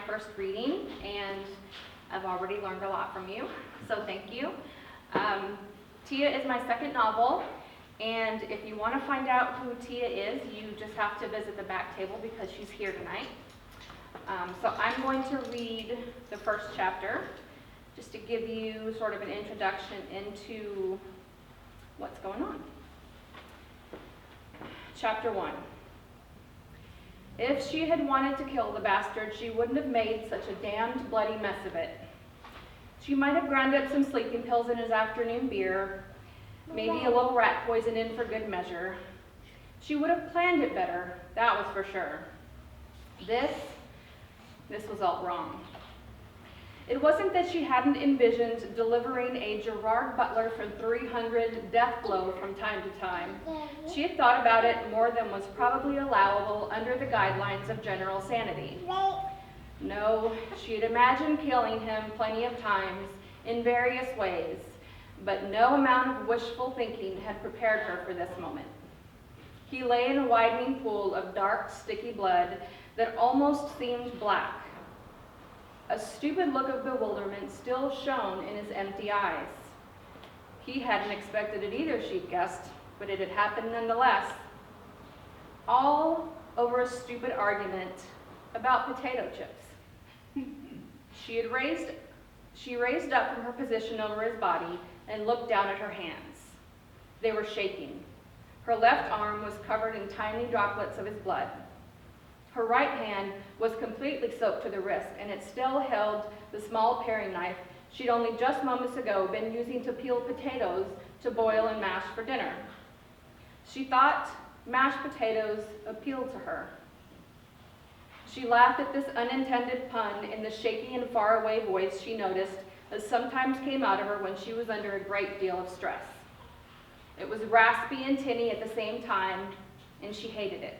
first reading, and I've already learned a lot from you, so thank you. Tia is my second novel, and if you want to find out who Tia is, you just have to visit the back table because she's here tonight. So I'm going to read the first chapter, just to give you sort of an introduction into what's going on. Chapter 1. If she had wanted to kill the bastard, she wouldn't have made such a damned bloody mess of it. She might have ground up some sleeping pills in his afternoon beer, maybe a little rat poison in for good measure. She would have planned it better, that was for sure. This was all wrong. It wasn't that she hadn't envisioned delivering a Gerard Butler for 300 death blow from time to time. She had thought about it more than was probably allowable under the guidelines of general sanity. No, she had imagined killing him plenty of times in various ways, but no amount of wishful thinking had prepared her for this moment. He lay in a widening pool of dark, sticky blood that almost seemed black. A stupid look of bewilderment still shone in his empty eyes. He hadn't expected it either, she'd guessed, but it had happened nonetheless. All over a stupid argument about potato chips. She raised up from her position over his body and looked down at her hands. They were shaking. Her left arm was covered in tiny droplets of his blood. Her right hand was completely soaked to the wrist, and it still held the small paring knife she'd only just moments ago been using to peel potatoes to boil and mash for dinner. She thought mashed potatoes appealed to her. She laughed at this unintended pun in the shaky and faraway voice she noticed that sometimes came out of her when she was under a great deal of stress. It was raspy and tinny at the same time, and she hated it.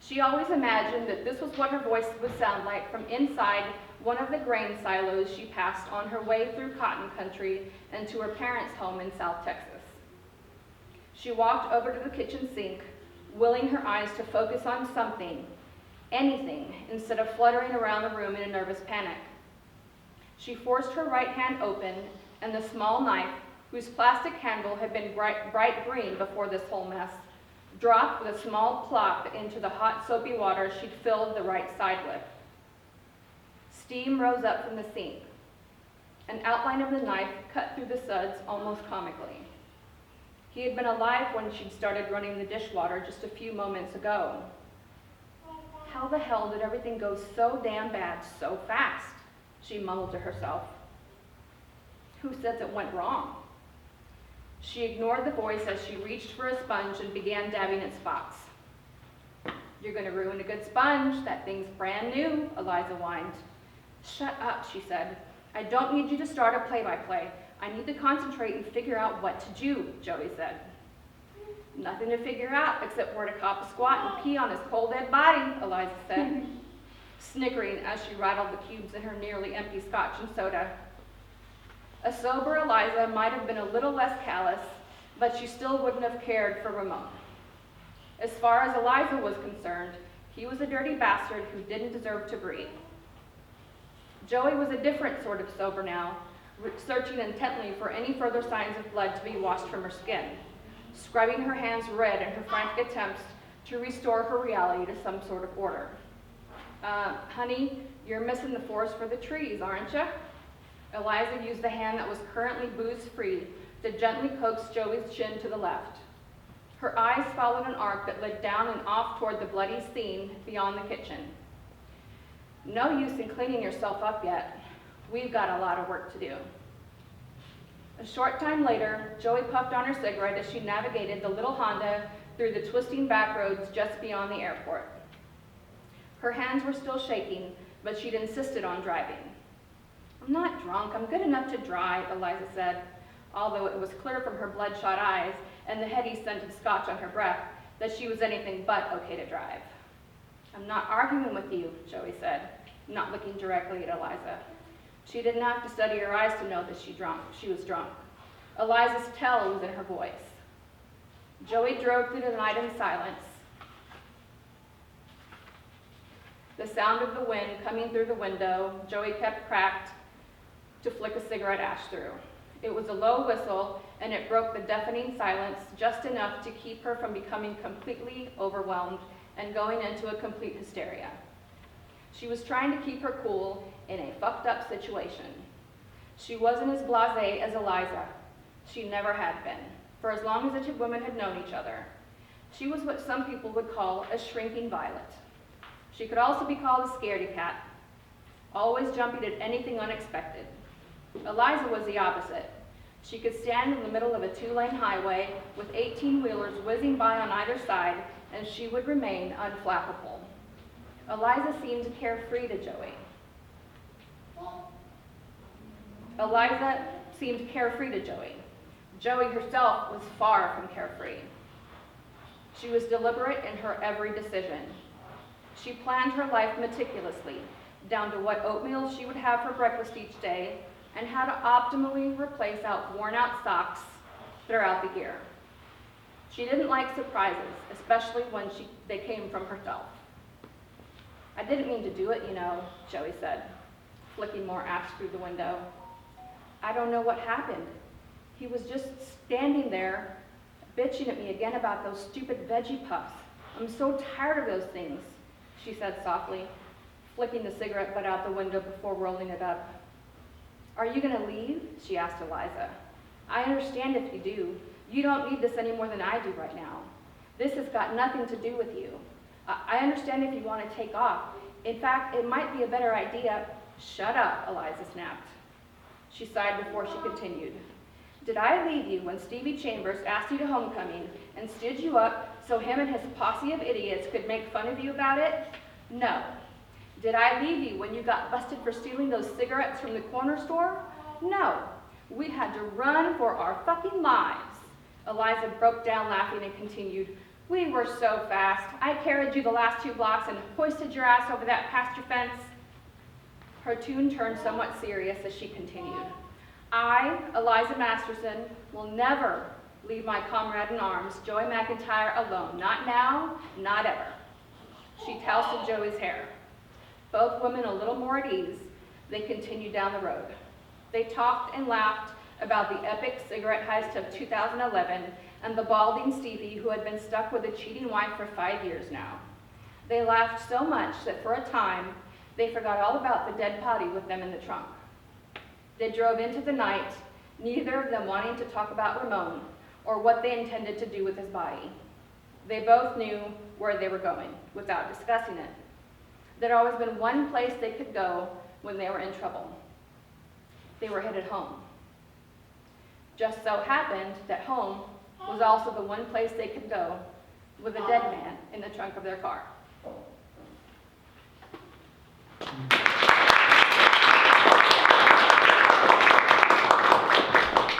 She always imagined that this was what her voice would sound like from inside one of the grain silos she passed on her way through cotton country and to her parents' home in South Texas. She walked over to the kitchen sink, willing her eyes to focus on something, anything, instead of fluttering around the room in a nervous panic. She forced her right hand open, and the small knife, whose plastic handle had been bright green before this whole mess, dropped with a small plop into the hot soapy water she'd filled the right side with. Steam rose up from the sink. An outline of the knife cut through the suds almost comically. He had been alive when she'd started running the dishwater just a few moments ago. How the hell did everything go so damn bad so fast? She mumbled to herself. Who says it went wrong? She ignored the voice as she reached for a sponge and began dabbing at spots. You're going to ruin a good sponge. That thing's brand new, Eliza whined. Shut up, she said. I don't need you to start a play-by-play. I need to concentrate and figure out what to do, Joey said. Nothing to figure out except where to cop a squat and pee on his cold dead body, Eliza said, snickering as she rattled the cubes in her nearly empty scotch and soda. A sober Eliza might have been a little less callous, but she still wouldn't have cared for Ramon. As far as Eliza was concerned, he was a dirty bastard who didn't deserve to breathe. Joey was a different sort of sober now, searching intently for any further signs of blood to be washed from her skin, scrubbing her hands red in her frantic attempts to restore her reality to some sort of order. Honey, you're missing the forest for the trees, aren't you? Eliza used the hand that was currently booze-free to gently coax Joey's chin to the left. Her eyes followed an arc that led down and off toward the bloody scene beyond the kitchen. No use in cleaning yourself up yet. We've got a lot of work to do. A short time later, Joey puffed on her cigarette as she navigated the little Honda through the twisting back roads just beyond the airport. Her hands were still shaking, but she'd insisted on driving. I'm not drunk, I'm good enough to drive, Eliza said, although it was clear from her bloodshot eyes and the heady scented scotch on her breath that she was anything but okay to drive. I'm not arguing with you, Joey said, not looking directly at Eliza. She didn't have to study her eyes to know that she was drunk. Eliza's tell was in her voice. Joey drove through the night in silence. the sound of the wind coming through the window Joey kept cracked to flick a cigarette ash through. It was a low whistle, and it broke the deafening silence just enough to keep her from becoming completely overwhelmed and going into a complete hysteria. She was trying to keep her cool in a fucked up situation. She wasn't as blasé as Eliza. She never had been, for as long as the two women had known each other. She was what some people would call a shrinking violet. She could also be called a scaredy cat, always jumping at anything unexpected. Eliza was the opposite. She could stand in the middle of a 2-lane highway with 18-wheelers whizzing by on either side, and she would remain unflappable. Eliza seemed carefree to Joey. Eliza seemed carefree to Joey. Joey herself was far from carefree. She was deliberate in her every decision. She planned her life meticulously, down to what oatmeal she would have for breakfast each day, and how to optimally replace out worn-out socks throughout the year. She didn't like surprises, especially when they came from herself. "I didn't mean to do it, you know," Joey said, flicking more ash through the window. "I don't know what happened. He was just standing there, bitching at me again about those stupid veggie puffs. I'm so tired of those things," she said softly, flicking the cigarette butt out the window before rolling it up. "Are you going to leave?" she asked Eliza. "I understand if you do. You don't need this any more than I do right now. This has got nothing to do with you. I understand if you want to take off. In fact, it might be a better idea." "Shut up," Eliza snapped. She sighed before she continued. "Did I leave you when Stevie Chambers asked you to homecoming and stood you up so him and his posse of idiots could make fun of you about it? No. Did I leave you when you got busted for stealing those cigarettes from the corner store? No. We had to run for our fucking lives." Eliza broke down laughing and continued, "We were so fast. I carried you the last 2 blocks and hoisted your ass over that pasture fence." Her tune turned somewhat serious as she continued. "I, Eliza Masterson, will never leave my comrade in arms, Joey McIntyre, alone. Not now, not ever." She toused Joey's hair. Both women a little more at ease, they continued down the road. They talked and laughed about the epic cigarette heist of 2011 and the balding Stevie who had been stuck with a cheating wife for 5 years now. They laughed so much that for a time, they forgot all about the dead body with them in the trunk. They drove into the night, neither of them wanting to talk about Ramon or what they intended to do with his body. They both knew where they were going without discussing it. There'd always been one place they could go when they were in trouble. They were headed home. Just so happened that home was also the one place they could go with a dead man in the trunk of their car.